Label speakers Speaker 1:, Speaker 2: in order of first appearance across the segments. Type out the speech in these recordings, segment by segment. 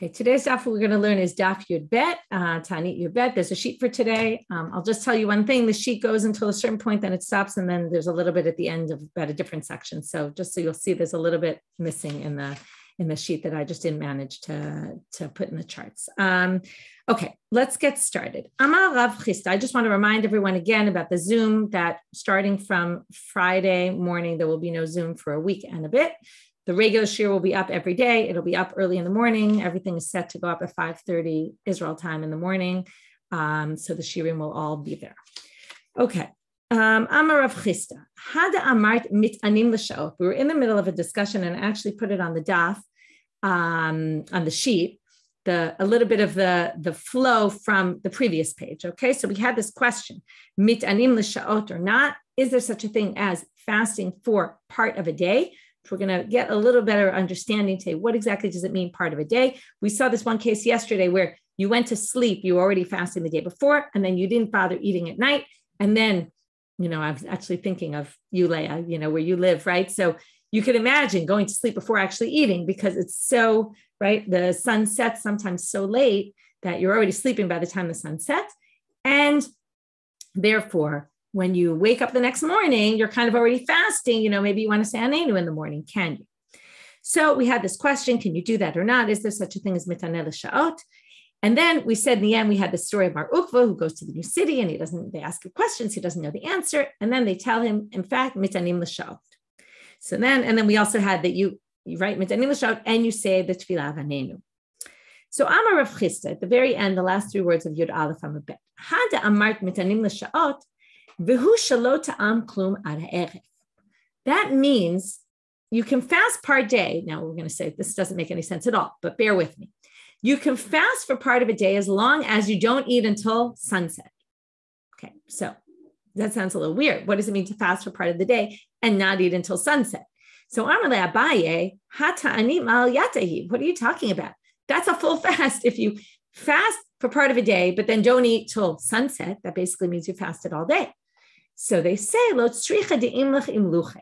Speaker 1: Okay, today's daf we're going to learn is daf Yud Bet, Taanit Yud Bet. There's a sheet for today. I'll just tell you one thing. The sheet goes until a certain point, then it stops, and then there's a little bit at the end of about a different section. So just so you'll see, there's a little bit missing in the sheet that I just didn't manage to put in the charts. Okay, let's get started. Amar Rav Chisda. I just want to remind everyone again about the Zoom that starting from Friday morning, there will be no Zoom for a week and a bit. The regular shiur will be up every day. It'll be up early in the morning. Everything is set to go up at 5:30 Israel time in the morning. So the shiurim will all be there. Okay. Amar Rav Chisda. Hada amart mitanim l'shaot. We were in the middle of a discussion and I actually put it on the daf, on the sheet, a little bit of the flow from the previous page. Okay. So we had this question, mitanim l'shaot or not. Is there such a thing as fasting for part of a day? We're going to get a little better understanding today. What exactly does it mean part of a day? We saw this one case yesterday where you went to sleep, you were already fasting the day before, and then you didn't bother eating at night. And then, I was actually thinking of you, Leah, where you live, right? So you could imagine going to sleep before actually eating because it's so, right? The sun sets sometimes so late that you're already sleeping by the time the sun sets. And therefore, when you wake up the next morning, you're kind of already fasting. Maybe you want to say Anenu in the morning. Can you? So we had this question, can you do that or not? Is there such a thing as mitaneh l'shaot? And then we said in the end, we had the story of Mar Ukva who goes to the new city and they ask him questions. He doesn't know the answer. And then they tell him, in fact, mitanim l'shaot. So then we also had that you write mitanim l'shaot and you say the tefillah Anenu. So Amar Rav Chisda, at the very end, the last three words of Yud Aleph Amud Bet. Hada amart mitanim l'shaot. That means you can fast part day. Now we're going to say this doesn't make any sense at all, but bear with me. You can fast for part of a day as long as you don't eat until sunset. Okay, so that sounds a little weird. What does it mean to fast for part of the day and not eat until sunset? So Amarle Abaye, Ta'anit mal yatahi. What are you talking about? That's a full fast. If you fast for part of a day, but then don't eat till sunset, that basically means you fasted all day. So they say, Lo tzricha de'imlech imluche.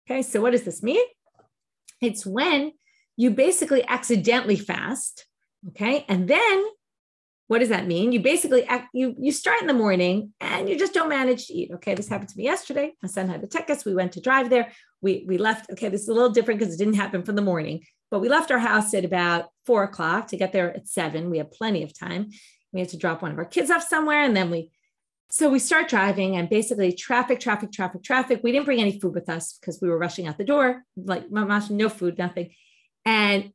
Speaker 1: Okay, so what does this mean? It's when you basically accidentally fast, okay? And then what does that mean? You basically, you start in the morning and you just don't manage to eat, okay? This happened to me yesterday. My son had to take us. We went to drive there. We left, okay, this is a little different because it didn't happen from the morning, but we left our house at about 4 o'clock to get there at 7. We had plenty of time. We had to drop one of our kids off somewhere and then So we start driving and basically traffic. We didn't bring any food with us because we were rushing out the door, like no food, nothing. And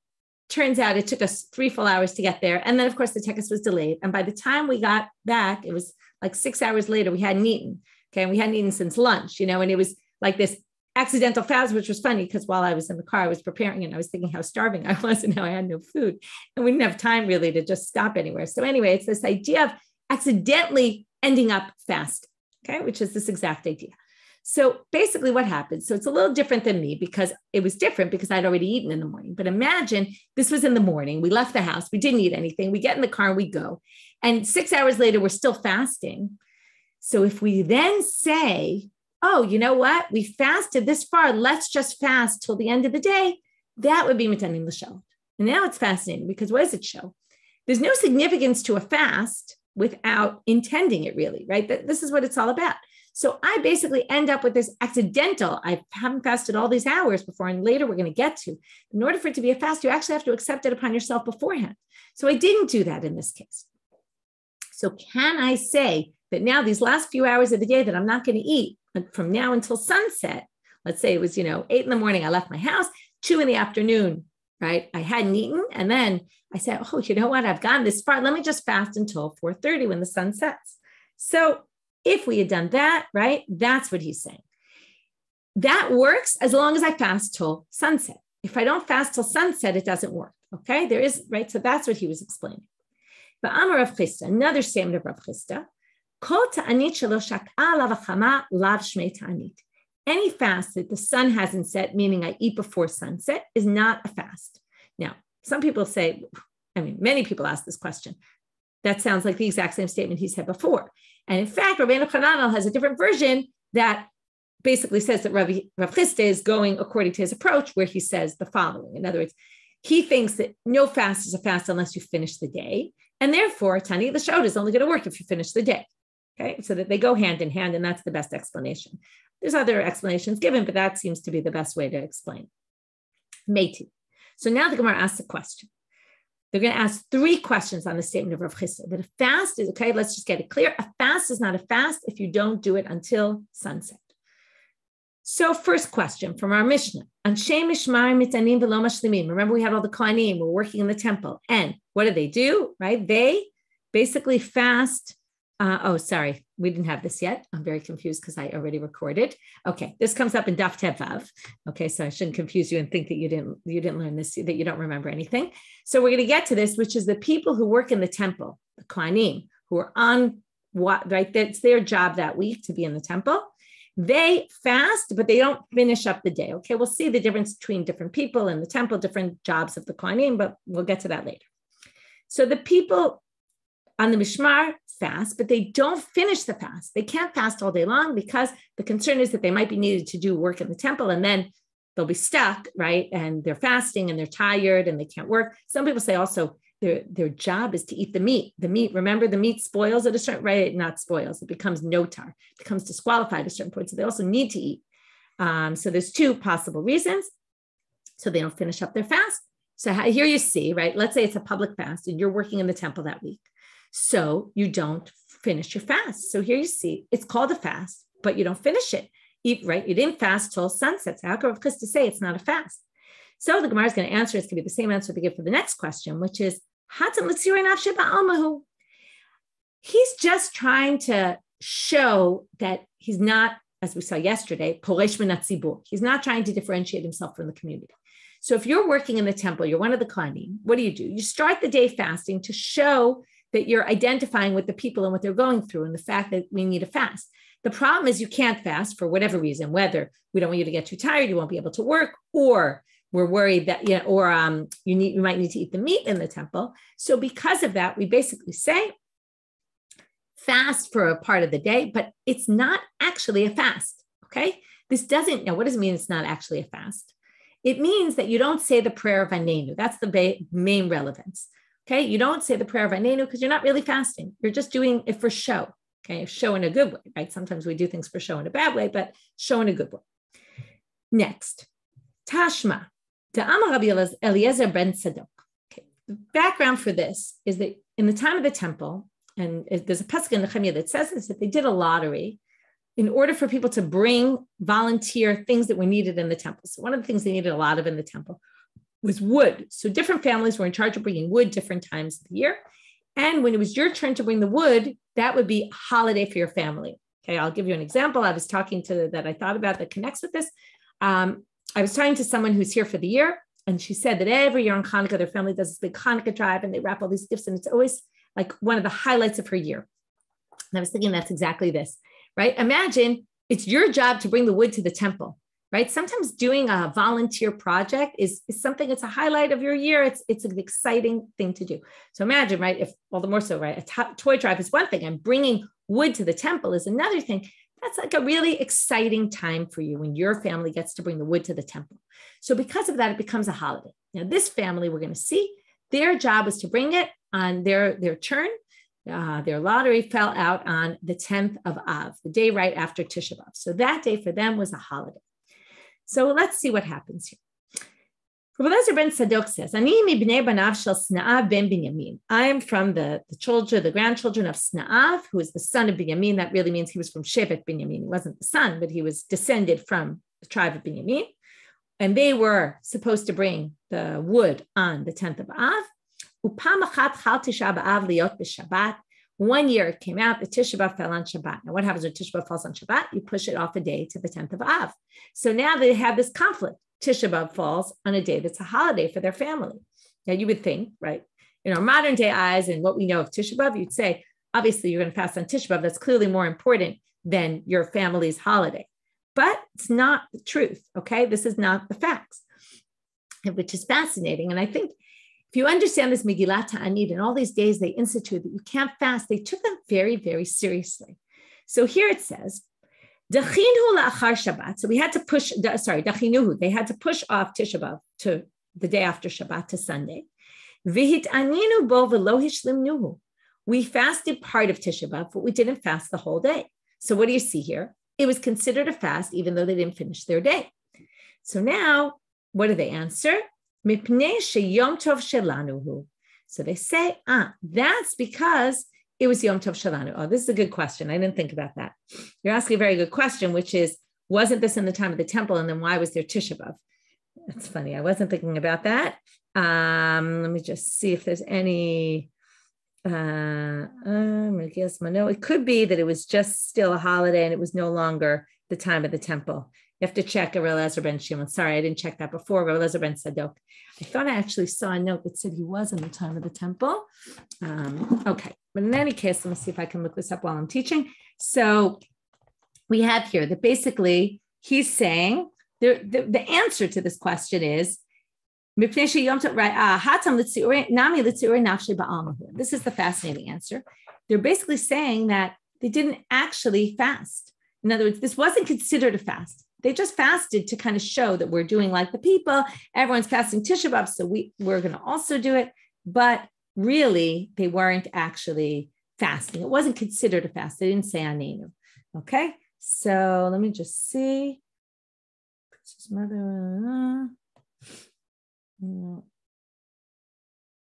Speaker 1: turns out it took us 3 full hours to get there. And then of course the text was delayed. And by the time we got back, it was like 6 hours later, we hadn't eaten. Okay. And we hadn't eaten since lunch, and it was like this accidental fast, which was funny because while I was in the car, I was preparing and I was thinking how starving I was and how I had no food. And we didn't have time really to just stop anywhere. So anyway, it's this idea of accidentally ending up fast, okay, which is this exact idea. So basically what happened, so it's a little different than me because it was different because I'd already eaten in the morning. But imagine this was in the morning. We left the house. We didn't eat anything. We get in the car and we go. And 6 hours later, we're still fasting. So if we then say, oh, you know what? We fasted this far. Let's just fast till the end of the day. That would be mitanim l'shaot. And now it's fascinating because what does it show? There's no significance to a fast without intending it really, right? This is what it's all about. So I basically end up with this accidental, I haven't fasted all these hours before, and later we're going to get to, in order for it to be a fast, you actually have to accept it upon yourself beforehand. So I didn't do that in this case. So can I say that now these last few hours of the day that I'm not going to eat from now until sunset, let's say it was, 8 in the morning, I left my house, 2 in the afternoon, right? I hadn't eaten. And then I said, oh, you know what? I've gone this far. Let me just fast until 4:30 when the sun sets. So if we had done that, right, that's what he's saying. That works as long as I fast till sunset. If I don't fast till sunset, it doesn't work. Okay, there is, right? So that's what he was explaining. But Amar Rav Chisda, another statement of Rav Chisda, Kol ta'anit shelo shak'a lav hachama lav shmei ta'anit. Any fast that the sun hasn't set, meaning I eat before sunset, is not a fast. Now, some people say, many people ask this question. That sounds like the exact same statement he said before. And in fact, Rabbanit has a different version that basically says that Rav Chisda is going according to his approach, where he says the following. In other words, he thinks that no fast is a fast unless you finish the day. And therefore, Taanit l'sha'ot is only going to work if you finish the day. Okay, so that they go hand in hand, and that's the best explanation. There's other explanations given, but that seems to be the best way to explain. Meiti. So now the Gemara asks a question. They're going to ask 3 questions on the statement of Rav Chisda. That a fast is, okay, let's just get it clear. A fast is not a fast if you don't do it until sunset. So first question from our Mishnah. Remember, we had all the Kohanim, we're working in the temple. And what do? Right? They basically fast. Sorry, we didn't have this yet. I'm very confused because I already recorded. Okay, this comes up in Daf Tevav. Okay, so I shouldn't confuse you and think that you didn't learn this, that you don't remember anything. So we're going to get to this, which is the people who work in the temple, the Kohanim, who are on what, right? That's their job that week to be in the temple. They fast, but they don't finish up the day. Okay, we'll see the difference between different people in the temple, different jobs of the Kohanim, but we'll get to that later. So the people on the Mishmar fast, but they don't finish the fast. They can't fast all day long because the concern is that they might be needed to do work in the temple and then they'll be stuck, right? And they're fasting and they're tired and they can't work. Some people say also their job is to eat the meat. The meat, remember, the meat spoils at a certain rate, not spoils. It becomes notar, becomes disqualified at a certain point. So they also need to eat. So there's 2 possible reasons. So they don't finish up their fast. So here you see, right? Let's say it's a public fast and you're working in the temple that week. So you don't finish your fast. So here you see, it's called a fast, but you don't finish it, right? You didn't fast till sunset. So how can Rav Chisda say it's not a fast? So the Gemara is going to answer. It's going to be the same answer they give for the next question, which is, he's just trying to show that he's not, as we saw yesterday, poresh min hatzibur. He's not trying to differentiate himself from the community. So if you're working in the temple, you're one of the Kohanim, what do? You start the day fasting to show that you're identifying with the people and what they're going through and the fact that we need a fast. The problem is you can't fast for whatever reason, whether we don't want you to get too tired, you won't be able to work, or we're worried that, you might need to eat the meat in the temple. So because of that, we basically say fast for a part of the day, but it's not actually a fast, okay? What does it mean it's not actually a fast? It means that you don't say the prayer of Anenu. That's the main relevance. Okay, you don't say the prayer of Anenu because you're not really fasting. You're just doing it for show. Okay, show in a good way, right? Sometimes we do things for show in a bad way, but show in a good way. Next, Tashma, Da'amar Rabbi Eliezer ben Tzadok. Okay, the background for this is that in the time of the temple, and there's a pasuk in Nehemiah that says this, that they did a lottery in order for people to volunteer things that were needed in the temple. So one of the things they needed a lot of in the temple was wood. So different families were in charge of bringing wood different times of the year. And when it was your turn to bring the wood, that would be a holiday for your family. Okay, I'll give you an example. I was talking to that I thought about that connects with this. I was talking to someone who's here for the year, and she said that every year on Hanukkah, their family does this big Hanukkah drive and they wrap all these gifts, and it's always like one of the highlights of her year. And I was thinking that's exactly this, right? Imagine it's your job to bring the wood to the temple. Right? Sometimes doing a volunteer project is something, it's a highlight of your year. It's an exciting thing to do. So imagine, right? If all the more so, right? A toy drive is one thing, and bringing wood to the temple is another thing. That's like a really exciting time for you when your family gets to bring the wood to the temple. So because of that, it becomes a holiday. Now, this family we're going to see, their job was to bring it on their turn. Their lottery fell out on the 10th of Av, the day right after Tisha B'Av. So that day for them was a holiday. So let's see what happens here. Rabbi Eliezer ben Tzadok says, I am from the grandchildren of Sna'av, who is the son of Binyamin. That really means he was from Shevet Binyamin. He wasn't the son, but he was descended from the tribe of Binyamin. And they were supposed to bring the wood on the 10th of Av. One year it came out, the Tisha B'Av fell on Shabbat. Now what happens when Tisha B'Av falls on Shabbat? You push it off a day to the 10th of Av. So now they have this conflict. Tisha B'Av falls on a day that's a holiday for their family. Now you would think, right, in our modern day eyes and what we know of Tisha B'Av, you'd say, obviously you're going to fast on Tisha B'Av. That's clearly more important than your family's holiday. But it's not the truth, okay? This is not the facts, which is fascinating. And I think if you understand this Megillat Taanit and all these days they instituted that you can't fast, they took them very, very seriously. So here it says, Dachinu la'achar Shabbat. So we had to push, Dachinuhu, they had to push off Tisha B'Av to the day after Shabbat to Sunday. V'hit'aninu bo v'lo hishlimnuhu. We fasted part of Tisha B'Av, but we didn't fast the whole day. So what do you see here? It was considered a fast, even though they didn't finish their day. So now, what do they answer? Mipnei sheyom tov shelanuhu. So they say, that's because it was Yom Tov Shalanu. Oh, this is a good question. I didn't think about that. You're asking a very good question, which is, wasn't this in the time of the temple? And then why was there Tisha B'Av? That's funny. I wasn't thinking about that. Let me just see if there's any. It could be that it was just still a holiday and it was no longer the time of the temple. You have to check Rabbi Elazar ben Shimon. Sorry, I didn't check that before. Rabbi Elazar ben Sadok. I thought I actually saw a note that said he was in the time of the temple. Okay, but in any case, let me see if I can look this up while I'm teaching. So we have here that basically he's saying the answer to this question is, this is the fascinating answer. They're basically saying that they didn't actually fast. In other words, this wasn't considered a fast. They just fasted to kind of show that we're doing like the people. Everyone's fasting Tisha B'Av, so we're going to also do it. But really, they weren't actually fasting. It wasn't considered a fast. They didn't say Anenu. Okay, so let me just see. No,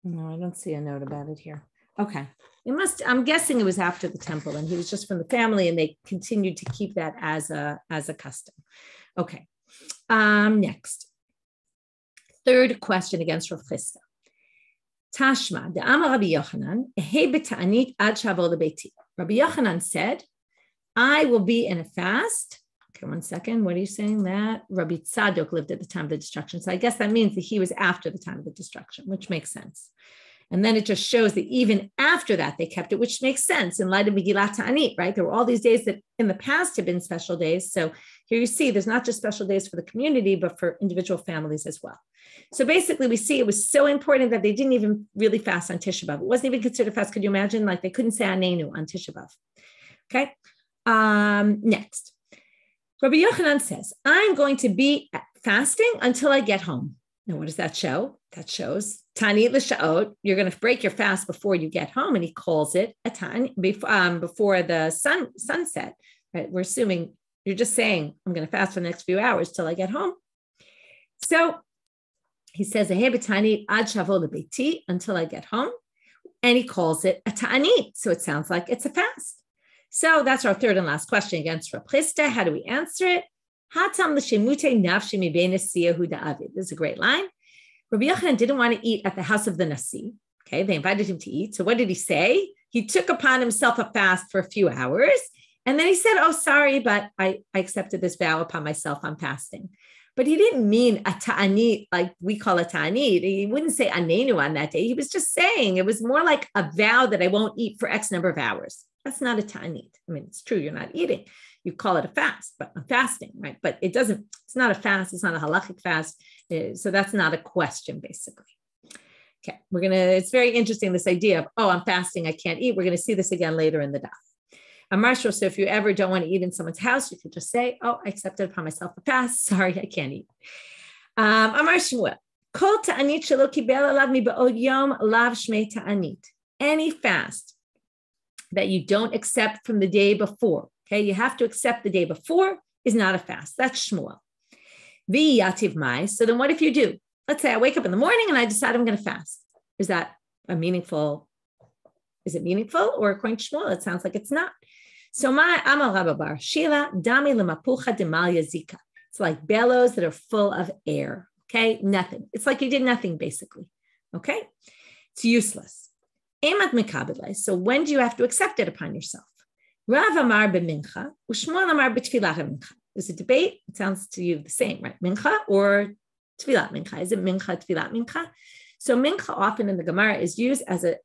Speaker 1: I don't see a note about it here. Okay. I'm guessing it was after the temple and he was just from the family and they continued to keep that as a custom. Okay. Next. Third question against Rav Chisda. Tashma, the Amar Rabbi Yochanan, Taanit ad shavo lebeiti. Rabbi Yochanan said, I will be in a fast. Okay, one second. What are you saying? That Rabbi Tzadok lived at the time of the destruction. So I guess that means that he was after the time of the destruction, which makes sense. And then it just shows that even after that, they kept it, which makes sense in light of Megillat Taanit, right? There were all these days that in the past had been special days. So here you see there's not just special days for the community, but for individual families as well. So basically we see it was so important that they didn't even really fast on Tisha B'Av. It wasn't even considered a fast. Could you imagine? Like they couldn't say Anenu on Tisha B'Av. Okay. Next. Rabbi Yochanan says, I'm going to be fasting until I get home. Now, what does that show? That shows Taanit l'sha'ot. You're going to break your fast before you get home, and he calls it a Taanit before the sunset. Right? We're assuming you're just saying, I'm going to fast for the next few hours till I get home. So he says, Taanit ad shavo lebeiti, until I get home, and he calls it a Taanit. So it sounds like it's a fast. So that's our third and last question against Rav Chisda. How do we answer it? Hatam l'shemute nafshi mibein nasiyahu da'avid. This is a great line. Rabbi Yochanan didn't want to eat at the house of the Nasi. Okay, they invited him to eat. So what did he say? He took upon himself a fast for a few hours. And then he said, oh, sorry, but I accepted this vow upon myself. I'm fasting. But he didn't mean a ta'anit, like we call a ta'anit. He wouldn't say anenu on that day. He was just saying it was more like a vow that I won't eat for X number of hours. That's not a ta'anit. I mean, it's true, you're not eating. You call it a fast, but I'm fasting, right? But it's not a fast. It's not a halachic fast. So that's not a question, basically. Okay, it's very interesting, this idea of, oh, I'm fasting, I can't eat. We're going to see this again later in the daf. Marshall, so if you ever don't want to eat in someone's house, you could just say, oh, I accepted upon myself a fast. Sorry, I can't eat. Amar Shmuel, kol ta'anit shelo kibel alav miba'od yom lav shmei ta'anit. Any fast that you don't accept from the day before, okay, you have to accept the day before, is not a fast. That's Shmuel. V'yativ mai. So then what if you do? Let's say I wake up in the morning and I decide I'm going to fast. Is it meaningful? Or according to Shmuel, it sounds like it's not. So my Amal Rabba Bar Shila Dami Lemapucha Demal Yazika. It's like bellows that are full of air. Okay, nothing. It's like you did nothing basically. Okay, it's useless. Emat Mekabedle. So when do you have to accept it upon yourself? Rav Amar b'mincha u'Shmuel Amar b'tfilah mincha. There's a debate. It sounds to you the same, right? Mincha or tfilat mincha. Is it mincha, tfilat mincha? So mincha often in the Gemara is used as a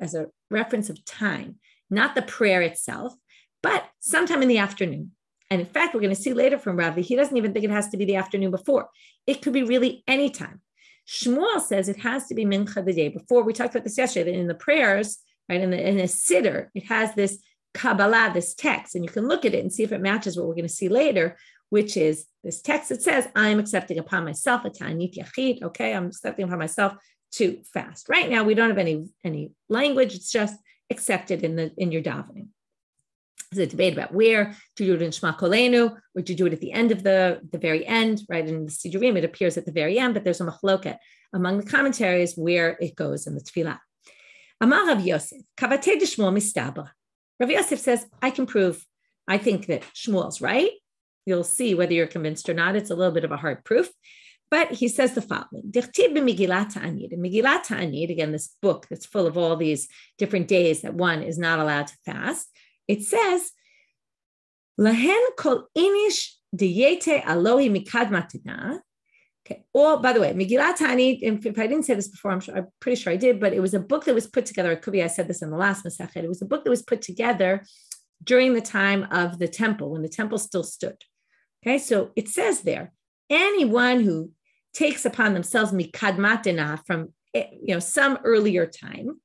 Speaker 1: reference of time, not the prayer itself, but sometime in the afternoon. And in fact, we're going to see later from Rav, he doesn't even think it has to be the afternoon before. It could be really any time. Shmuel says it has to be mincha the day before. We talked about this yesterday, that in the prayers, right, in a siddur, it has this Kabbalah, this text, and you can look at it and see if it matches what we're going to see later, which is this text that says, I'm accepting upon myself a Taanit Yachid. Okay, I'm accepting upon myself to fast. Right now, we don't have any language. It's just accepted in your davening. There's a debate about where to do it in Shema Kolenu or to do it at the end of the very end, right? In the Sidurim, it appears at the very end, but there's a machloket among the commentaries where it goes in the Tefillah. Amar Rav Yosef, Kavatei de Shmuel mistabra. Rav Yosef says, I can prove, I think that Shmuel's right. You'll see whether you're convinced or not. It's a little bit of a hard proof. But he says the following, Dichtib b'Megillat Taanit. In Megillat Taanit, again, this book that's full of all these different days that one is not allowed to fast, it says, Lahen kol inish diyete alohi mikad matana. Okay. Or, by the way, Megillat Taanit, if I didn't say this before, I'm pretty sure I did, but it was a book that was put together. It could be I said this in the last Masechet. It was a book that was put together during the time of the temple, when the temple still stood. Okay, so it says there, anyone who takes upon themselves mikad matana from some earlier time,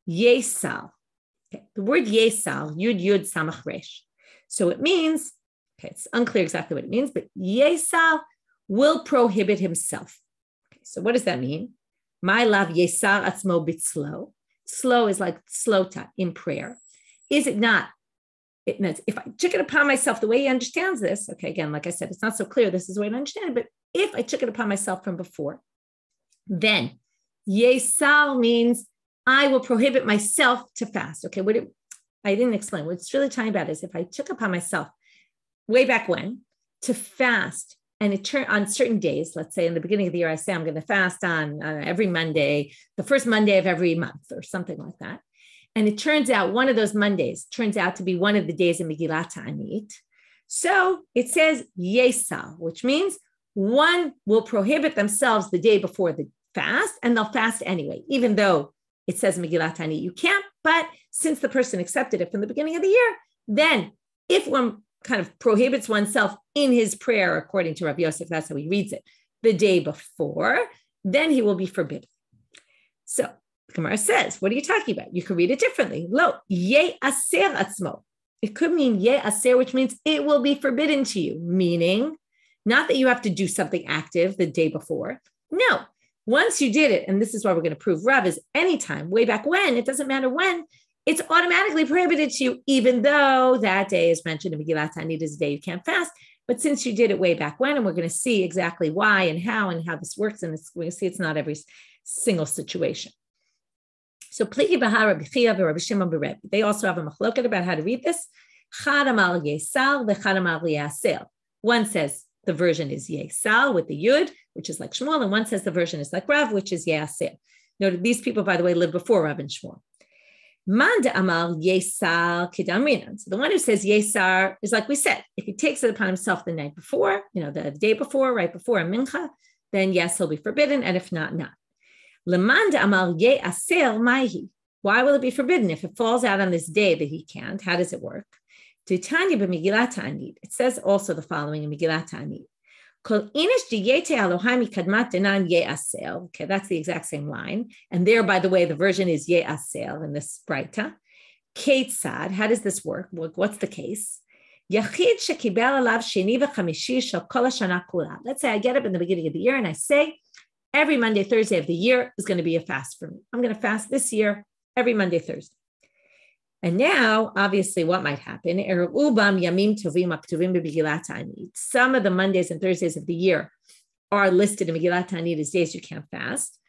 Speaker 1: yesal. Okay, the word yesal, yud samach resh. So it means, okay, it's unclear exactly what it means, but yesal will prohibit himself. Okay, so what does that mean? My lav yesal atzmo bitzlo. Slow is like slota in prayer. Is it not? If I took it upon myself the way he understands this, okay, again, like I said, it's not so clear. This is the way I understand it. But if I took it upon myself from before, then yesal means I will prohibit myself to fast. Okay, I didn't explain. What it's really talking about is if I took upon myself way back when to fast, and it turned on certain days, let's say in the beginning of the year, I say I'm going to fast on every Monday, the first Monday of every month or something like that. And it turns out one of those Mondays turns out to be one of the days in Megillat Taanit. So it says yesal, which means one will prohibit themselves the day before the fast, and they'll fast anyway, even though it says Megillat Taanit you can't. But since the person accepted it from the beginning of the year, then if one kind of prohibits oneself in his prayer, according to Rav Yosef, that's how he reads it, the day before, then he will be forbidden. So Gemara says, what are you talking about? You could read it differently. Lo, ye aser atzmo. It could mean ye aser, which means it will be forbidden to you, meaning not that you have to do something active the day before. No, once you did it, and this is why we're going to prove Rav is anytime, way back when, it doesn't matter when, it's automatically prohibited to you, even though that day is mentioned in Megillat Taanit as a day you can't fast. But since you did it way back when, and we're going to see exactly why and how this works, and we're going to see it's not every single situation. So Pligi Bahar Rabbi Chia Rabbi Shimon Bereb, they also have a machloket about how to read this. Chad Amal Yesal v'Chad Amal Yasel. One says the version is Yesal with the Yud, which is like Shmuel, and one says the version is like Rav, which is Yasel. Note these people, by the way, lived before Rav and Shmuel. Manda Amal Yesal Kidamrinan. So the one who says Yesar is like we said, if he takes it upon himself the night before, the day before, right before a mincha, then yes, he'll be forbidden, and if not, not. Lemanda Amal Ye Aser Maihi. Why will it be forbidden if it falls out on this day that he can't? How does it work? Titania b'Megillat Taanit. It says also the following in Megillat Taanit. Kol inish diyete Elohai mikadmat denan ye aser. Okay, that's the exact same line. And there, by the way, the version is ye aser in this Braita. Ketzad. How does this work? What's the case? Yachid shekibel alav sheni v'chamishi shel kol hashana kula. Let's say I get up in the beginning of the year and I say, every Monday, Thursday of the year is going to be a fast for me. I'm going to fast this year, every Monday, Thursday. And now, obviously, what might happen? Some of the Mondays and Thursdays of the year are listed in Megillat Taanit as days you can't fast.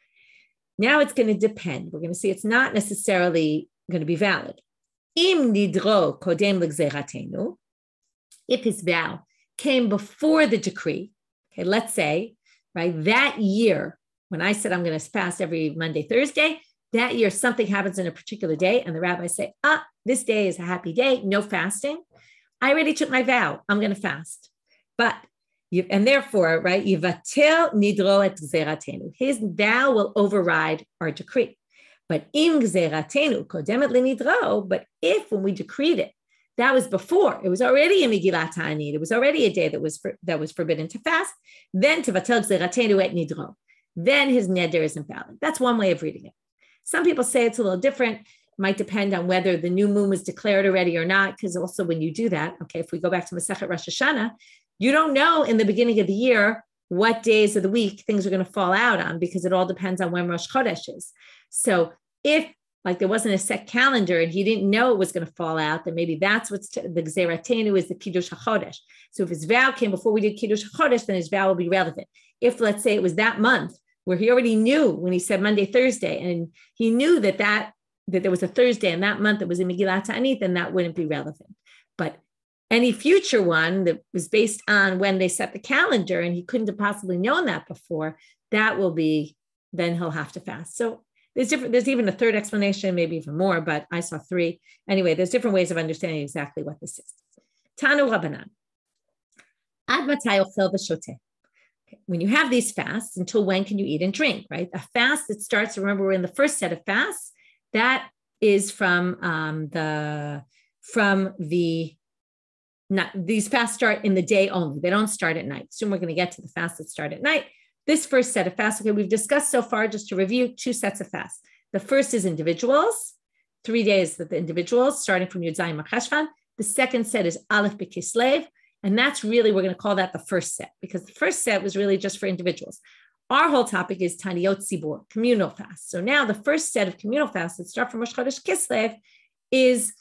Speaker 1: Now it's going to depend. We're going to see it's not necessarily going to be valid. If his vow came before the decree, okay, let's say, right, that year, when I said I'm going to fast every Monday, Thursday, that year something happens in a particular day and the rabbis say, this day is a happy day, no fasting. I already took my vow, I'm going to fast. And therefore, right, yivatel nidro et gzeratenu. His vow will override our decree. But im gzeratenu kodemet lenidro, but if when we decreed it, that was before, it was already a Megillat Taanit, it was already a day that was forbidden to fast, then tivatel gzeratenu et nidro. Then his neder is invalid. That's one way of reading it. Some people say it's a little different. It might depend on whether the new moon was declared already or not, because also when you do that, okay, if we go back to Masechet Rosh Hashanah, You don't know in the beginning of the year what days of the week things are going to fall out on, because it all depends on when Rosh Chodesh is. So if like there wasn't a set calendar and he didn't know it was going to fall out, then maybe that's what's the Gzeratenu is the Kiddush HaChodesh. So if his vow came before we did Kiddush HaChodesh, then his vow will be relevant. If let's say it was that month where he already knew when he said Monday, Thursday, and he knew that there was a Thursday in that month that was in Megillat Taanit, then that wouldn't be relevant. But any future one that was based on when they set the calendar and he couldn't have possibly known that before, that will be, then he'll have to fast. So there's even a third explanation, maybe even more, but I saw three. Anyway, there's different ways of understanding exactly what this is. Tanu Rabbanan. Ad matay ochel v'shoteh. When you have these fasts, until when can you eat and drink, right? A fast that starts, remember we're in the first set of fasts, that is these fasts start in the day only. They don't start at night. Soon we're going to get to the fasts that start at night. This first set of fasts, okay, we've discussed so far, just to review, 2 sets of fasts. The first is individuals, 3 days with the individuals, starting from Yud Zayin Cheshvan. The second set is Aleph B'Kislev, and that's really, we're going to call that the first set, because the first set was really just for individuals. Our whole topic is Taniyot Tzibur, communal fasts. So now the first set of communal fasts that start from Rosh Chodesh Kislev is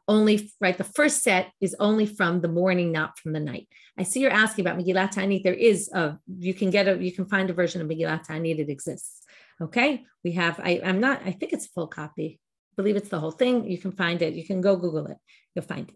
Speaker 1: only, right, the first set is only from the morning, not from the night. I see you're asking about Megillat Taanit. There is you can find a version of Megillat Taanit. It exists. Okay. We have, I think it's a full copy. I believe it's the whole thing. You can find it. You can go Google it. You'll find it.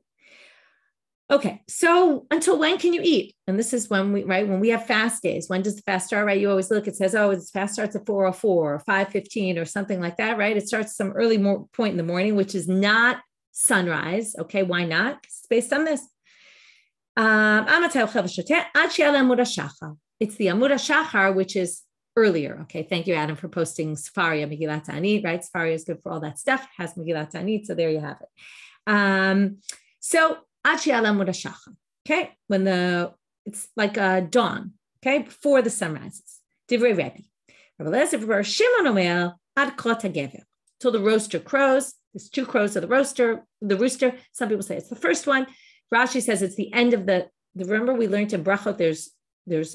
Speaker 1: Okay. So until when can you eat? And this is when when we have fast days. When does the fast start, right? You always look, it says, oh, this fast starts at 4:04 or 5:15 or something like that, right? It starts some early point in the morning, which is not sunrise. Okay. Why not? It's based on this. It's the Amud HaShachar, which is earlier. Okay, thank you, Adam, for posting Sefaria Megillat Taanit, right? Sefaria is good for all that stuff. It has Megillat Taanit, so there you have it. So Ad She'ala Amud HaShachar, okay, when it's like dawn, okay, before the sun rises. Divrei Rebbe. Rabbi Shimon Omer Ad Krot HaGever, till the rooster crows. There's 2 crows of the rooster. Some people say it's the first one. Rashi says it's the end of remember we learned in Brachot, there's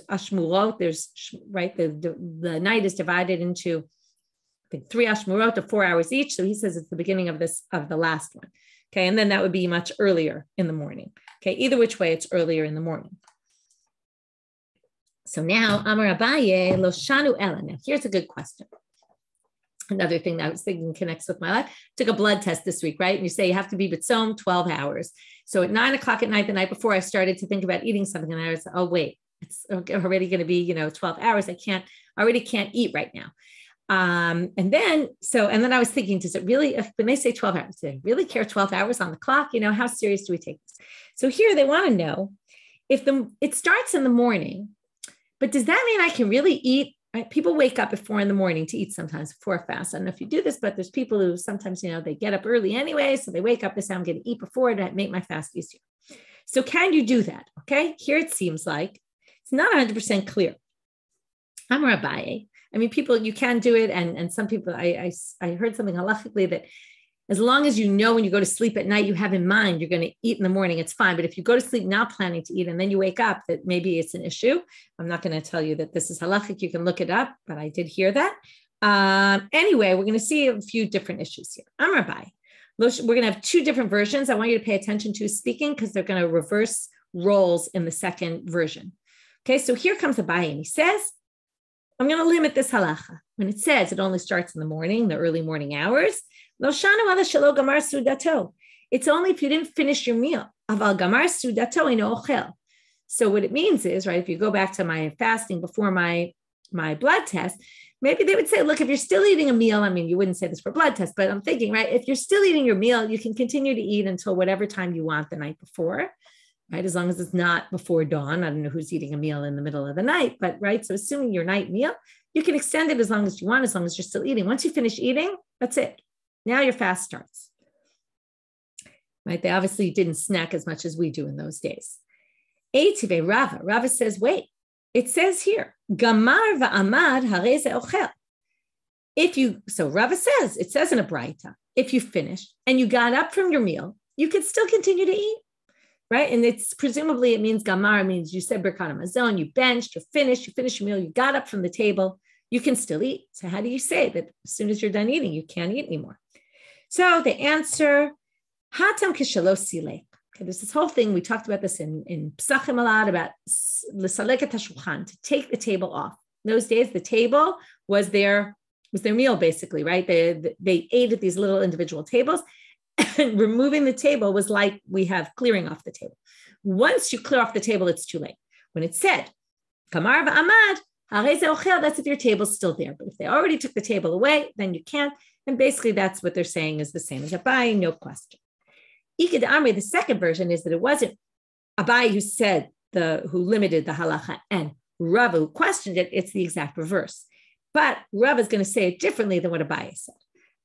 Speaker 1: Ashmurot, right, the night is divided into, I think, 3 Ashmurot of 4 hours each. So he says it's the beginning of the last one. Okay. And then that would be much earlier in the morning. Okay. Either which way, it's earlier in the morning. So now, Amar Abaye, Lo Shanu Ela. Now, here's a good question. Another thing that I was thinking connects with my life. Took a blood test this week, right? And you say you have to be B'tzom 12 hours. So at 9:00 at night, the night before, I started to think about eating something, and I was, oh wait, it's already going to be 12 hours. I already can't eat right now. And then I was thinking, does it really? When they say 12 hours, do they really care 12 hours on the clock? How serious do we take this? So here they want to know if it starts in the morning, but does that mean I can really eat? Right? People wake up at 4 a.m. to eat sometimes before a fast. I don't know if you do this, but there's people who sometimes, they get up early anyway. So they wake up, they say, I'm going to eat before to make my fast easier. So can you do that? Okay. Here it seems like it's not 100% clear. I'm Rabbi. I mean, people, you can do it. And some people, I heard something halachically that as long as when you go to sleep at night, you have in mind you're going to eat in the morning, it's fine. But if you go to sleep not planning to eat and then you wake up, that maybe it's an issue. I'm not going to tell you that this is halachic. You can look it up, but I did hear that. Anyway, we're going to see a few different issues here. I'm Rabbi. We're going to have 2 different versions. I want you to pay attention to who's speaking because they're going to reverse roles in the second version. Okay, so here comes Abaye, and he says, I'm going to limit this halacha. When it says it only starts in the morning, the early morning hours, it's only if you didn't finish your meal. So what it means is, right, if you go back to my fasting before my blood test, maybe they would say, look, if you're still eating a meal, I mean, you wouldn't say this for blood test, but I'm thinking, right, if you're still eating your meal, you can continue to eat until whatever time you want the night before, right? As long as it's not before dawn. I don't know who's eating a meal in the middle of the night, but right. So assuming your night meal, you can extend it as long as you want, as long as you're still eating. Once you finish eating, that's it. Now your fast starts, right? They obviously didn't snack as much as we do in those days. Rava says, wait, it says here, Gamar va'amad harei ze ochel. So Rava says, it says in a Braita, if you finished and you got up from your meal, you could still continue to eat. right? And it's presumably it means gamar, means you said birkat hamazon, you benched, you're finished, you finished your meal, you got up from the table, you can still eat. So how do you say that as soon as you're done eating, you can't eat anymore? So the answer, hatam kishalo silek. Okay, there's this whole thing, we talked about this in Psachim a lot, about l'saleket hashulchan, to take the table off. In those days, the table was their meal, basically, right? They ate at these little individual tables, and removing the table was like we have clearing off the table. Once you clear off the table, it's too late. When it said, kamar v'amad, that's if your table's still there. But if they already took the table away, then you can't. And basically, that's what they're saying is the same as Abai, no question. Ikad Amri, the second version is that it wasn't Abai who said who limited the halacha and Rava who questioned it. It's the exact reverse. But Rava is going to say it differently than what Abai said.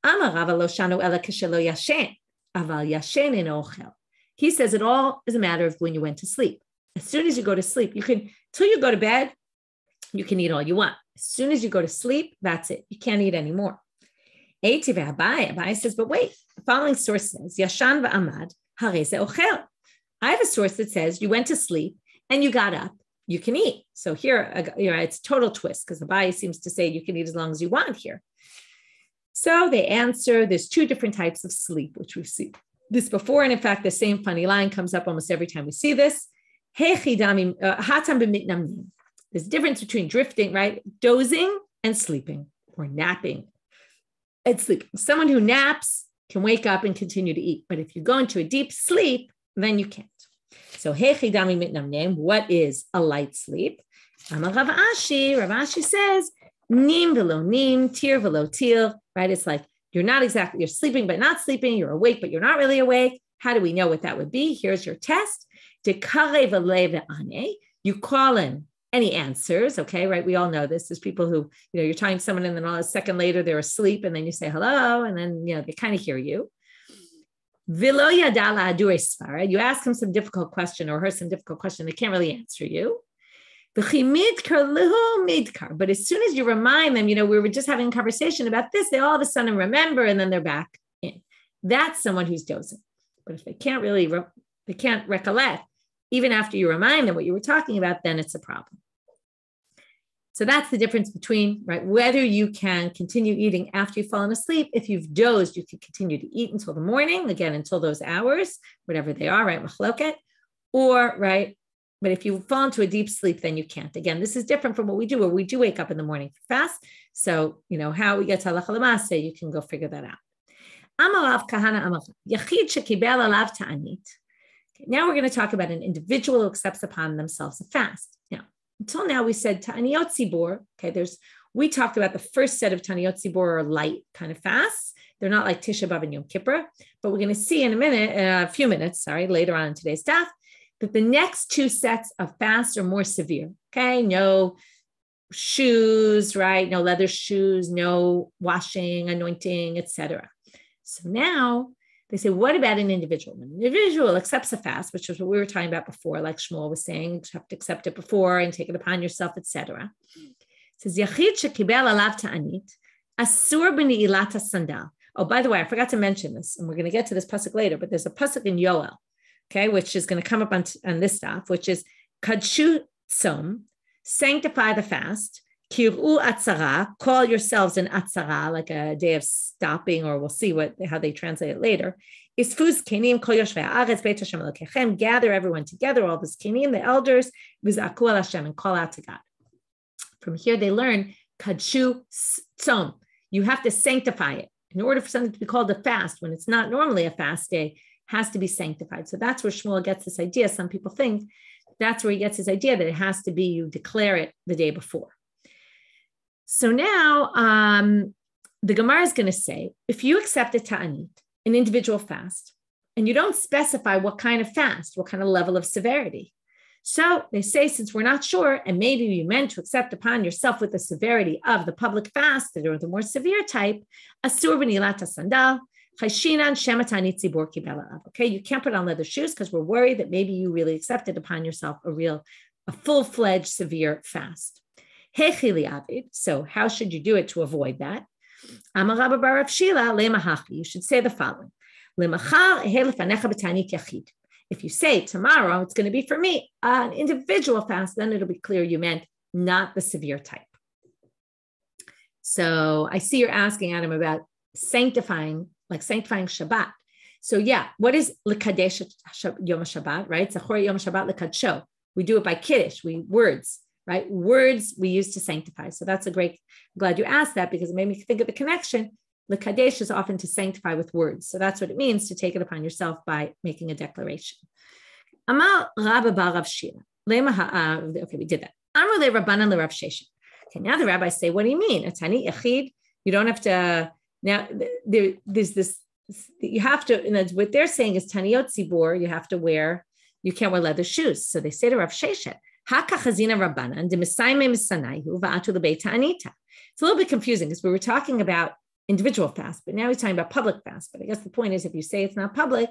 Speaker 1: Amar Rava lo shanu ela keshelo yashen, aval yashen in ochel. He says it all is a matter of when you went to sleep. As soon as you go to sleep, till you go to bed, you can eat all you want. As soon as you go to sleep, that's it. You can't eat anymore. Abai says, but wait, the following source says, Yashan v'amad hareze ochel. I have a source that says you went to sleep and you got up, you can eat. So here, it's a total twist because the Abai seems to say you can eat as long as you want here. So they answer, there's two different types of sleep, which we've seen this before. And in fact, the same funny line comes up almost every time we see this. There's a difference between drifting, right? Dozing and sleeping or napping. It's sleep. Someone who naps can wake up and continue to eat. But if you go into a deep sleep, then you can't. So, what is a light sleep? Rav Ashi says, nim velo nim, tir velo tir, right? It's like you're sleeping, but not sleeping. You're awake, but you're not really awake. How do we know what that would be? Here's your test. You call in any answers, okay, right? We all know this. There's people who, you're talking to someone and then a second later they're asleep and then you say hello and then, they kind of hear you. You ask them some difficult question or her some difficult question, they can't really answer you. But as soon as you remind them, we were just having a conversation about this, they all of a sudden remember and then they're back in. That's someone who's dozing. But if they can't recollect, even after you remind them what you were talking about, then it's a problem. So that's the difference between, right, whether you can continue eating after you've fallen asleep. If you've dozed, you can continue to eat until the morning, again, until those hours, whatever they are, right, machloket, or, right, but if you fall into a deep sleep, then you can't. Again, this is different from what we do, where we do wake up in the morning for fast. So, how we get to halacha l'maaseh, you can go figure that out. Amarav kahana amar yachid shekibel alav ta'anit. Now we're going to talk about an individual who accepts upon themselves a fast. Now, until now we said Taaniyot Tzibor. Okay, we talked about the first set of Taaniyot Tzibor are light kind of fasts. They're not like Tisha B'Av and Yom Kippur, but we're going to see in a few minutes, later on in today's daf, that the next two sets of fasts are more severe. Okay, no shoes, right? No leather shoes, no washing, anointing, etc. So now they say, what about an individual? When an individual accepts a fast, which is what we were talking about before, like Shmuel was saying, you have to accept it before and take it upon yourself, etc. It says, Yachid shekibel alav ta'anit, asur b'ni'ilat sandal. Oh, by the way, I forgot to mention this, and we're going to get to this pasuk later, but there's a pasuk in Yoel, okay, which is going to come up on this stuff, which is kadshu tzom, sanctify the fast, kir'u atzara, call yourselves an atzara, like a day of stopping, or we'll see how they translate it later. Isfuz kenim kol yoshvei haaretz beit Hashem Elokechem, gather everyone together, all the kenim, the elders, v'zaku el Hashem, and call out to God. From here they learn kadshu tzom. You have to sanctify it. In order for something to be called a fast, when it's not normally a fast day, has to be sanctified. So that's where Shmuel gets this idea. Some people think that's where he gets his idea that it has to be, you declare it the day before. So now the Gemara is going to say, if you accept a ta'anit, an individual fast, and you don't specify what kind of fast, what kind of level of severity. So they say, since we're not sure, and maybe you meant to accept upon yourself with the severity of the public fast, or the more severe type, asur b'ni'ilat sandal, chayshinan shema ta'anit tzibor kibel alav. Okay, you can't put on leather shoes because we're worried that maybe you really accepted upon yourself a full-fledged severe fast. So how should you do it to avoid that? You should say the following. If you say tomorrow, it's going to be for me, an individual fast, then it'll be clear you meant not the severe type. So I see you're asking, Adam, about sanctifying Shabbat. So yeah, what is L'Kadesh Yom Shabbat, right? Zachor Yom Shabbat L'Kadsho. We do it by Kiddush, words, right? Words we use to sanctify. So that's I'm glad you asked that because it made me think of the connection. L'Kadesh is often to sanctify with words. So that's what it means to take it upon yourself by making a declaration. Amal Rabba Bar Rav Shiur. Okay, we did that. Amar le Rabbanan le Rav Sheshet. Okay, now the rabbis say, what do you mean? A Taanit Yachid? You don't have to, now there's this, you have to, and what they're saying is Taaniyot Tzibor, you can't wear leather shoes. So they say to Rav Sheshet, Haka Chazina Rabbanan, de Messiah Missanaihu, Va'atu lebei Taanita. It's a little bit confusing because we were talking about individual fast, but now he's talking about public fast. But I guess the point is if you say it's not public,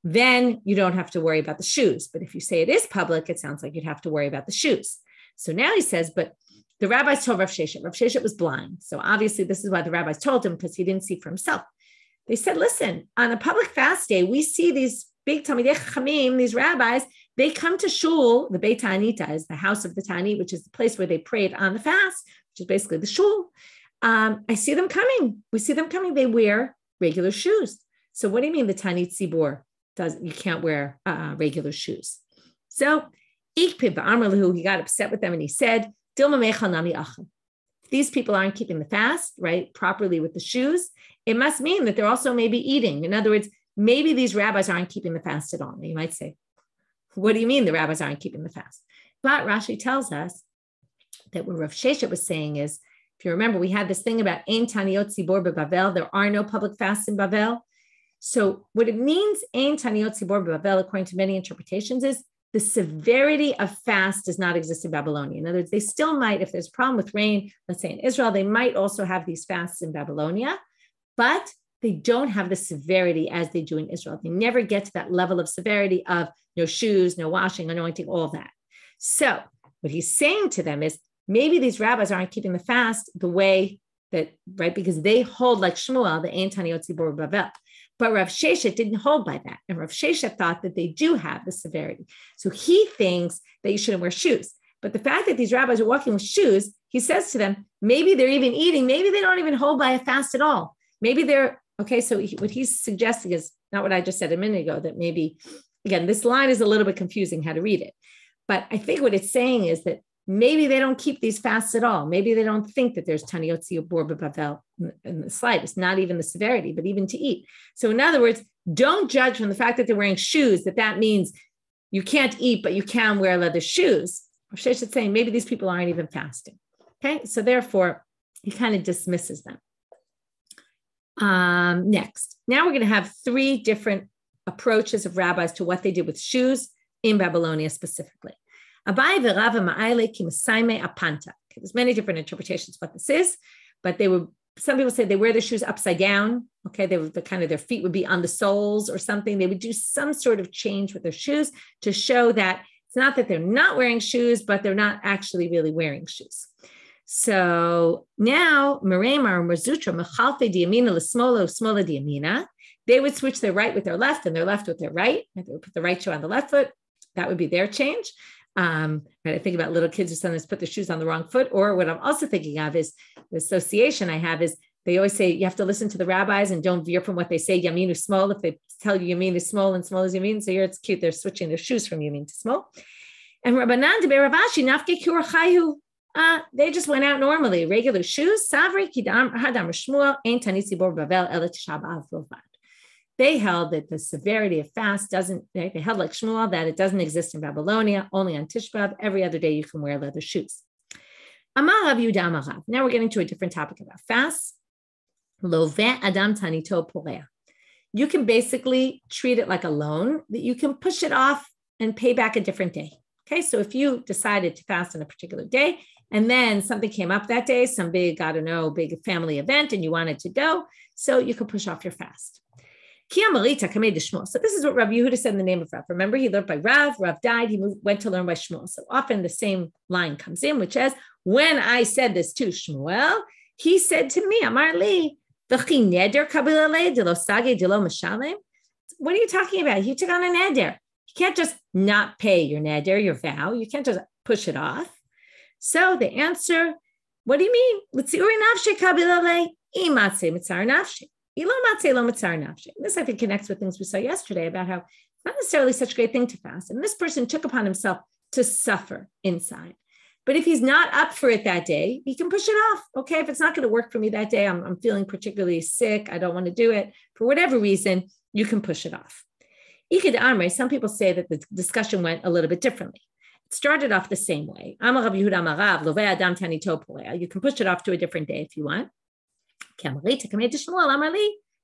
Speaker 1: then you don't have to worry about the shoes. But if you say it is public, it sounds like you'd have to worry about the shoes. So now he says, but the rabbis told Rav Sheshet was blind. So obviously this is why the rabbis told him, because he didn't see for himself. They said, listen, on a public fast day, we see these big Talmidei Chachamim, these rabbis, they come to shul. The Beit Taanita is the house of the Taanit, which is the place where they prayed on the fast, which is basically the shul. I see them coming. We see them coming. They wear regular shoes. So what do you mean the Taanit Tzibor you can't wear regular shoes? So he got upset with them and he said, these people aren't keeping the fast, right, properly with the shoes, it must mean that they're also maybe eating. In other words, maybe these rabbis aren't keeping the fast at all. Now you might say, what do you mean the rabbis aren't keeping the fast? But Rashi tells us that what Rav Sheshet was saying is, if you remember, we had this thing about Ein Taaniyot Tzibor beBavel, there are no public fasts in Bavel. So what it means, Ein Taaniyot Tzibor beBavel, according to many interpretations, is the severity of fast does not exist in Babylonia. In other words, they still might, if there's a problem with rain, let's say in Israel, they might also have these fasts in Babylonia, but they don't have the severity as they do in Israel. They never get to that level of severity of no shoes, no washing, anointing, all of that. So what he's saying to them is, maybe these rabbis aren't keeping the fast the way that, right, because they hold like Shmuel, the Ein Taaniyot Tzibor beBavel. But Rav Sheshet didn't hold by that. And Rav Sheshet thought that they do have the severity. So he thinks that you shouldn't wear shoes. But the fact that these rabbis are walking with shoes, he says to them, maybe they're even eating, maybe they don't even hold by a fast at all. Maybe they're, okay, so what he's suggesting is not what I just said a minute ago, that maybe, again, this line is a little bit confusing how to read it. But I think what it's saying is that maybe they don't keep these fasts at all. Maybe they don't think that there's Taaniyot Tzibor beBavel in the slightest, not even the severity, but even to eat. So in other words, don't judge from the fact that they're wearing shoes that means you can't eat, but you can wear leather shoes. Rav Sheshet saying maybe these people aren't even fasting. Okay, so therefore he kind of dismisses them. Next, now we're going to have three different approaches of rabbis to what they did with shoes in Babylonia specifically. There's many different interpretations of what this is, but some people say they wear their shoes upside down. Okay, their feet would be on the soles or something. They would do some sort of change with their shoes to show that it's not that they're not wearing shoes, but they're not actually really wearing shoes. So now, they would switch their right with their left and their left with their right. They would put the right shoe on the left foot. That would be their change. Right, I think about little kids who sometimes put their shoes on the wrong foot. Or what I'm also thinking of is the association I have is they always say you have to listen to the rabbis and don't veer from what they say. Yamin is small. If they tell you Yamin is small and small is Yamin, so here it's cute. They're switching their shoes from Yamin to small. And Rabbanit Ravashi nafke kur chayu. They just went out normally, regular shoes. Savri kidam hadam Shmuel ein Taanit Tzibor beBavel el Tisha B'Av bilvad. They held that the severity of fast they held like Shmuel, that it doesn't exist in Babylonia, only on Tisha B'Av. Every other day you can wear leather shoes. Amar Rav Yehuda Amar Rav. Now we're getting to a different topic about fasts. Loveh Adam Taanito Porea. You can basically treat it like a loan, that you can push it off and pay back a different day. Okay, so if you decided to fast on a particular day, and then something came up that day, some big family event, and you wanted to go, so you could push off your fast. So this is what Rav Yehuda said in the name of Rav. Remember, he learned by Rav. Rav died. He went to learn by Shmuel. So often the same line comes in, which says, when I said this to Shmuel, he said to me, Amar li, what are you talking about? He took on a neder. You can't just not pay your neder, your vow. You can't just push it off. So the answer, what do you mean? This I think connects with things we saw yesterday about how it's not necessarily such a great thing to fast. And this person took upon himself to suffer inside. But if he's not up for it that day, he can push it off. Okay, if it's not going to work for me that day, I'm feeling particularly sick, I don't want to do it. For whatever reason, you can push it off. Iked Amre, some people say that the discussion went a little bit differently. It started off the same way. You can push it off to a different day if you want.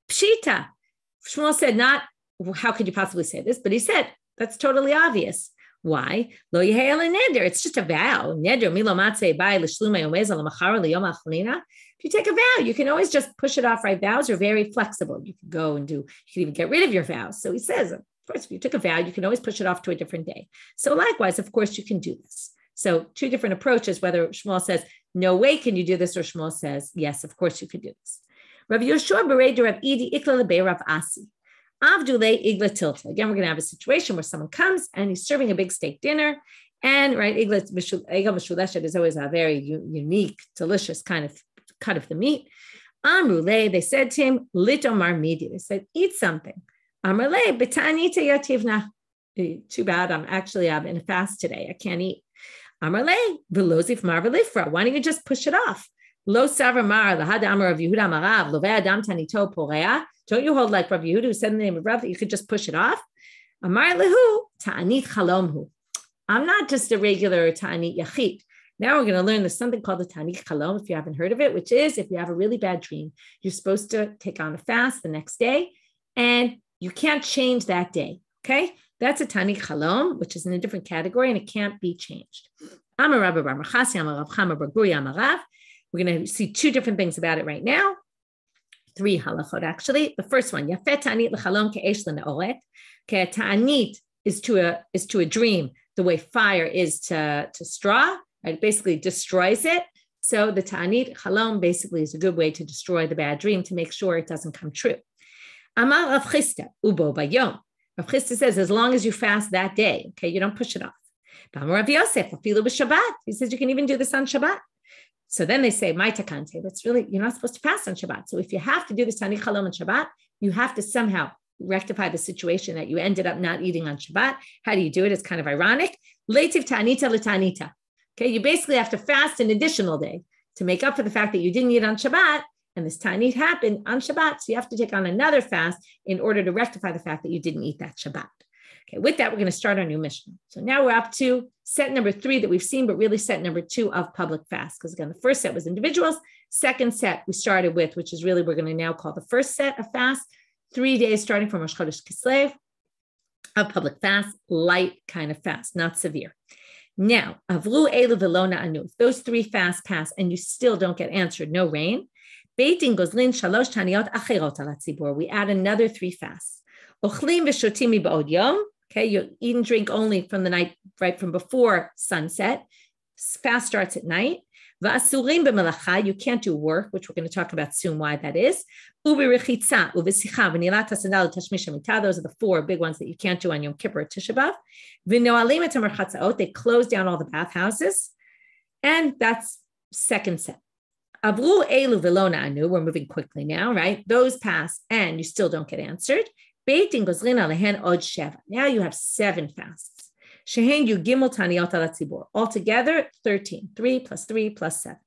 Speaker 1: Pshita. Shmuel said, not, how could you possibly say this? But he said, that's totally obvious. Why? Lo yehel neder. It's just a vow. Neder milo matzeh bai l'shluma yomeza l'machar l'yom achlina. If you take a vow, you can always just push it off, right? Vows are very flexible. You can go and you can even get rid of your vows. So he says, of course, if you took a vow, you can always push it off to a different day. So likewise, of course, you can do this. So two different approaches, whether Shmuel says, no way can you do this, or Shmuel says, yes, of course you could do this. Rav Yoshua berei Rav Idi ikla lebei Rav Asi. Avdule igla tilta. Again, we're going to have a situation where someone comes and he's serving a big steak dinner. And right, igla mishuleshet is always a very unique, delicious kind of cut of the meat. Amrule, they said to him, litomar midi. They said, eat something. Amrule, betanita yativna. Too bad, I'm in a fast today. I can't eat. Amrule, velozif marvelifra. Why don't you just push it off? Lo savar mar lahad amar of Yehuda marav love adam tanito porea. Don't you hold like Rav Yehuda who said in the name of Rav that you could just push it off? Amar lehu ta'anit chalomhu. I'm not just a regular ta'anit yachid. Now we're going to learn there's something called the ta'anit chalom, if you haven't heard of it, which is if you have a really bad dream, you're supposed to take on a fast the next day, and you can't change that day, okay? That's a ta'anit chalom, which is in a different category, and it can't be changed. Amar Rabba bar Machasi, Amar Rav Chama bar Guri, Amar Rav. We're going to see two different things about it right now. Three halachot, actually. The first one, Yafet ta'anit l'chalom ke'esh l'ne'oret. Okay, ta'anit is to a dream the way fire is to straw, right? It basically destroys it. So the ta'anit chalom basically is a good way to destroy the bad dream, to make sure it doesn't come true. Amar Rav Chisda, ubo bayom. Rav Chisda says, as long as you fast that day, okay, you don't push it off. Amar Rav Yosef, afilu b'Shabbat. He says you can even do this on Shabbat. So then they say, my takante, that's really, you're not supposed to fast on Shabbat. So if you have to do this ta'anit chalom on Shabbat, you have to somehow rectify the situation that you ended up not eating on Shabbat. How do you do it? It's kind of ironic. Leitiv ta'anita l'ta'anita. Okay, you basically have to fast an additional day to make up for the fact that you didn't eat on Shabbat, and this ta'anit happened on Shabbat. So you have to take on another fast in order to rectify the fact that you didn't eat that Shabbat. Okay, with that, we're going to start our new Mishnah. So now we're up to set number 3 that we've seen, but really set number 2 of public fast. Because again, the first set was individuals. Second set we started with, which is really, we're going to now call the first set of fast, 3 days starting from Rosh Chodesh Kislev of public fast, light kind of fast, not severe. Now, avru elu velona anu. Those 3 fasts pass and you still don't get answered, no rain. Beitin gozlin shalosh taniyot acherot al hatzibur. We add another 3 fasts. Ochlim v'shotim ba'od yom. Okay, you eat and drink only from the night, right from before sunset. Fast starts at night. V'asurim b'melacha, you can't do work, which we're going to talk about soon why that is. U'b'rechitza, u'v'sicha, v'nilat ha'sandal, tashmish ha'mitah. Those are the 4 big ones that you can't do on Yom Kippur or Tisha B'Av. V'noalim et ha'merchatzaot, they close down all the bathhouses. And that's second set. Avru elu v'lona anu, we're moving quickly now, right? Those pass and you still don't get answered. Beitin gozlin alehen od sheva. Now you have 7 fasts. Shehen yu gimel taniyot al hatzibur. Altogether, 13. 3 plus 3 plus 7.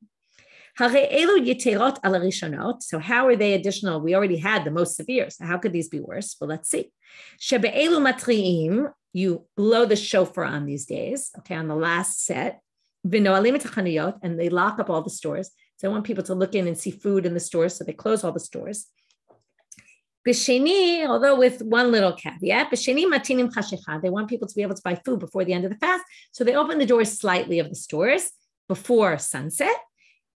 Speaker 1: Hare elu yiterot al rishonot. So how are they additional? We already had the most severe. So how could these be worse? Well, let's see. Shebe elu matriim. You blow the shofar on these days. Okay, on the last set. V'noalim et hachaniyot, and they lock up all the stores. So I want people to look in and see food in the stores. So they close all the stores. B'sheni, although with one little caveat, b'sheni matinim chashecha, they want people to be able to buy food before the end of the fast. So they open the doors slightly of the stores before sunset.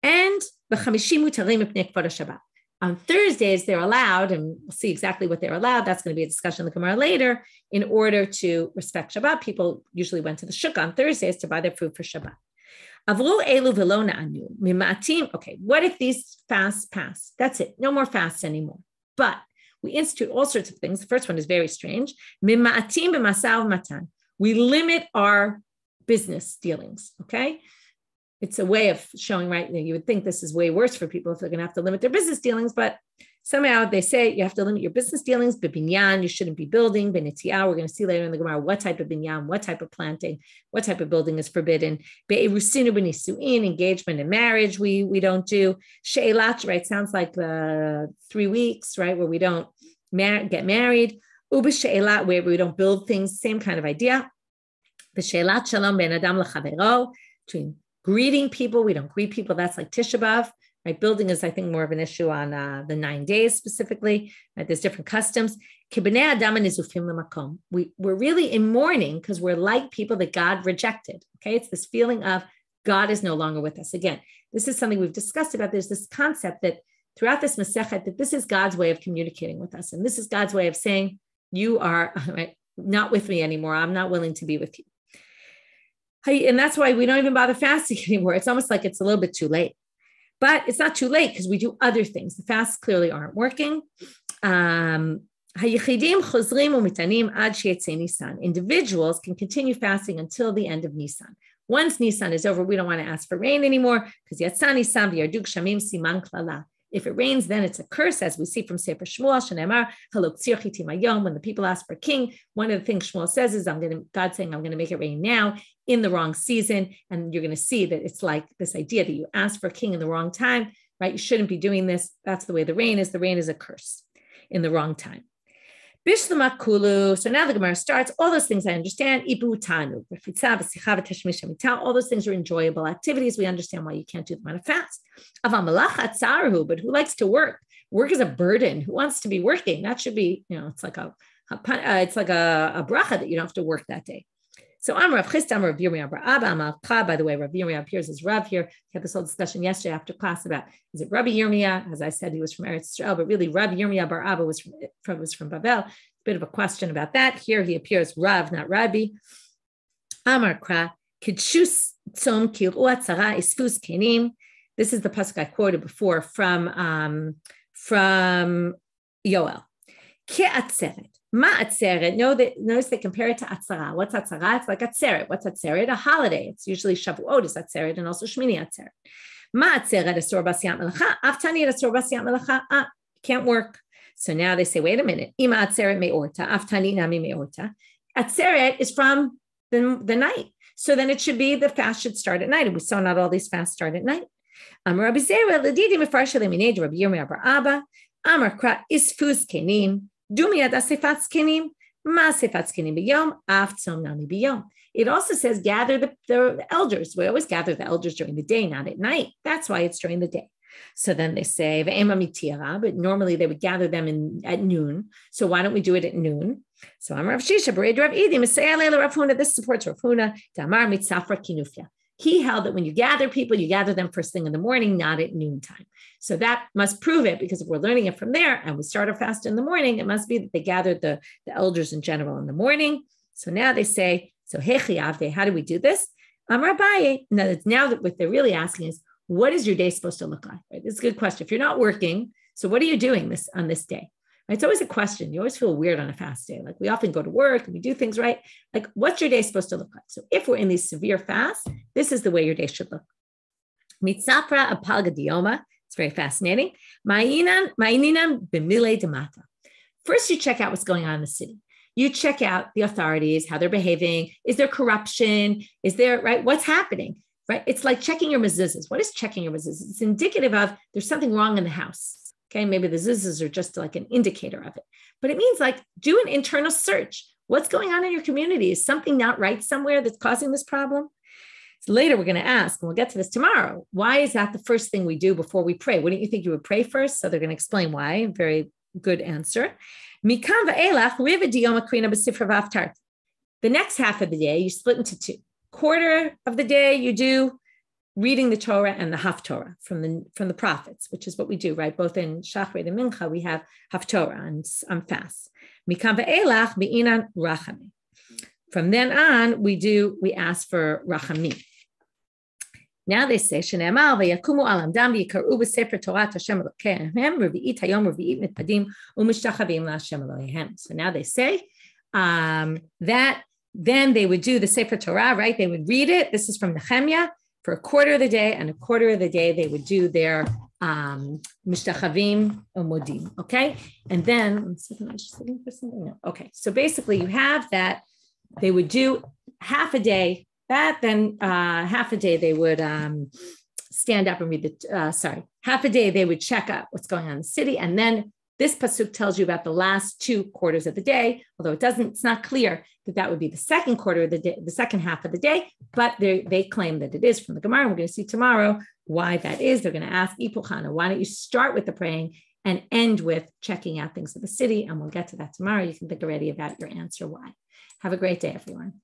Speaker 1: And b'chamishi mutarim mipnei kvod Shabbat. On Thursdays, they're allowed, and we'll see exactly what they're allowed. That's going to be a discussion in the Gemara later. In order to respect Shabbat, people usually went to the shuk on Thursdays to buy their food for Shabbat. Avru elu velona anu mimatim. Okay, what if these fasts pass? That's it. No more fasts anymore. But We institute all sorts of things. The first one is very strange. Mima'atim b'masav matan. We limit our business dealings, okay? It's a way of showing, right? You would think this is way worse for people if they're going to have to limit their business dealings, but somehow they say you have to limit your business dealings. B'binyan, you shouldn't be building. B'nitiyah, we're going to see later in the Gemara what type of binyan, what type of planting, what type of building is forbidden. Be'erusinu b'nisuin, engagement and marriage, we don't do. She'elat, right? Sounds like 3 weeks, right? Where we don't get married. U'b'she'elat, where we don't build things, same kind of idea. B'she'elat shalom ben adam l'chavero, between greeting people, we don't greet people. That's like Tisha B'Av, right? Building is, I think, more of an issue on the 9 days specifically. Right? There's different customs. We're really in mourning because we're like people that God rejected. Okay, it's this feeling of God is no longer with us. Again, this is something we've discussed about. There's this concept that throughout this Masechet, that this is God's way of communicating with us, and this is God's way of saying, "You are right, not with me anymore. I'm not willing to be with you." And that's why we don't even bother fasting anymore. It's almost like it's a little bit too late. But it's not too late because we do other things. The fasts clearly aren't working. Individuals can continue fasting until the end of Nisan. Once Nisan is over, we don't want to ask for rain anymore because Yatsa Nisan v'yarduk shamim siman klala. If it rains, then it's a curse, as we see from Sefer Shmuel, Shenemar, Halok tzir chitim hayom. When the people ask for a king, one of the things Shmuel says is, God's saying, I'm going to make it rain now in the wrong season. And you're going to see that it's like this idea that you ask for a king in the wrong time, right? You shouldn't be doing this. That's the way the rain is. The rain is a curse in the wrong time. Bishlemak kulu. So now the Gemara starts. All those things I understand. Ibu tanu, all those things are enjoyable activities. We understand why you can't do them on a fast. But who likes to work? Work is a burden. Who wants to be working? That should be, it's like a bracha that you don't have to work that day. So I'm Rav Chisda, I'm Rav Yirmiyah bar Abba, I'm Al-Kha. By the way, Rav Yirmiyah appears as Rav here. We had this whole discussion yesterday after class about, is it Rabbi Yirmiyah? As I said, he was from Eretz Yisrael, but really Rav Yirmiyah bar Abba was from Babel. A bit of a question about that. Here he appears Rav, not Rabbi. Amar Kra, Kidshus Tzom Kil Uatzara Isfus Kenim. This is the pasuk I quoted before from Yoel. Ke'atzeret. Ma'atzeret. Notice they compare it to atzara. What's atzara? It's like atzeret. What's atzeret? A holiday. It's usually Shavuot is atzeret and also Shmini atzeret. Ma'atzeret asur b'siyat melacha. Av Taanit asur b'siyat melacha. Can't work. So now they say, wait a minute. Ima atzeret me'orta. Av Taanit nami me'orta. Atzeret is from the night. So then it should be the fast should start at night. And we saw not all these fasts start at night. Amar Rabbi Zera l'didi mefarshei leminei Rabbi Yirmiyah bar Abba. Amar Kra isfus kenim. It also says gather the elders. We always gather the elders during the day, not at night. That's why it's during the day. So then they say, but normally they would gather them at noon. So why don't we do it at noon? So I'm Rav Shisha, this supports Rav Huna. He held that when you gather people, you gather them first thing in the morning, not at noontime. So that must prove it, because if we're learning it from there and we start our fast in the morning, it must be that they gathered the elders in general in the morning. So now they say, so Hechiavde, how do we do this? Amar Abaye. Now that what they're really asking is, what is your day supposed to look like? Right? This is a good question. If you're not working, so what are you doing on this day? It's always a question. You always feel weird on a fast day. Like we often go to work and we do things right. Like what's your day supposed to look like? So if we're in these severe fasts, this is the way your day should look. Mitzapra apalga dioma. It's very fascinating. Ma'ininam b'mile demata. First, you check out what's going on in the city. You check out the authorities, how they're behaving. Is there corruption? Is there, right? What's happening? Right? It's like checking your mezuzahs. What is checking your mezuzahs? It's indicative of there's something wrong in the house. Okay, maybe the zuzahs are just like an indicator of it. But it means like do an internal search. What's going on in your community? Is something not right somewhere that's causing this problem? So later we're going to ask, and we'll get to this tomorrow, why is that the first thing we do before we pray? Wouldn't you think you would pray first? So they're going to explain why. Very good answer. The next half of the day, you split into two. Quarter of the day, you do reading the Torah and the Haftorah from the prophets, which is what we do, right? Both in Shachrit and Mincha, we have Haftorah and on fast. From then on, we ask for Rachamim. Now they say, Shene'emar v'yakumu al amdam v'yikaru b'sefer Torat Hashem Elokehem revi'it hayom revi'it mitpadim u'mishtachavim la'Hashem Elohehem. So now they say that then they would do the Sefer Torah, right? They would read it. This is from Nehemiah. For a quarter of the day, and a quarter of the day they would do their mishtachavim u'modim. Okay, and then I'm just looking for something. No. Okay, so basically you have that they would do half a day. That then half a day they would stand up and read the. Half a day they would check out what's going on in the city, and then this pasuk tells you about the last 2 quarters of the day. Although it's not clear that would be the second quarter of the day, the second half of the day. But they claim that it is from the Gemara. We're going to see tomorrow why that is. They're going to ask Ipuchana, why don't you start with the praying and end with checking out things of the city? And we'll get to that tomorrow. You can think already about your answer why. Have a great day, everyone.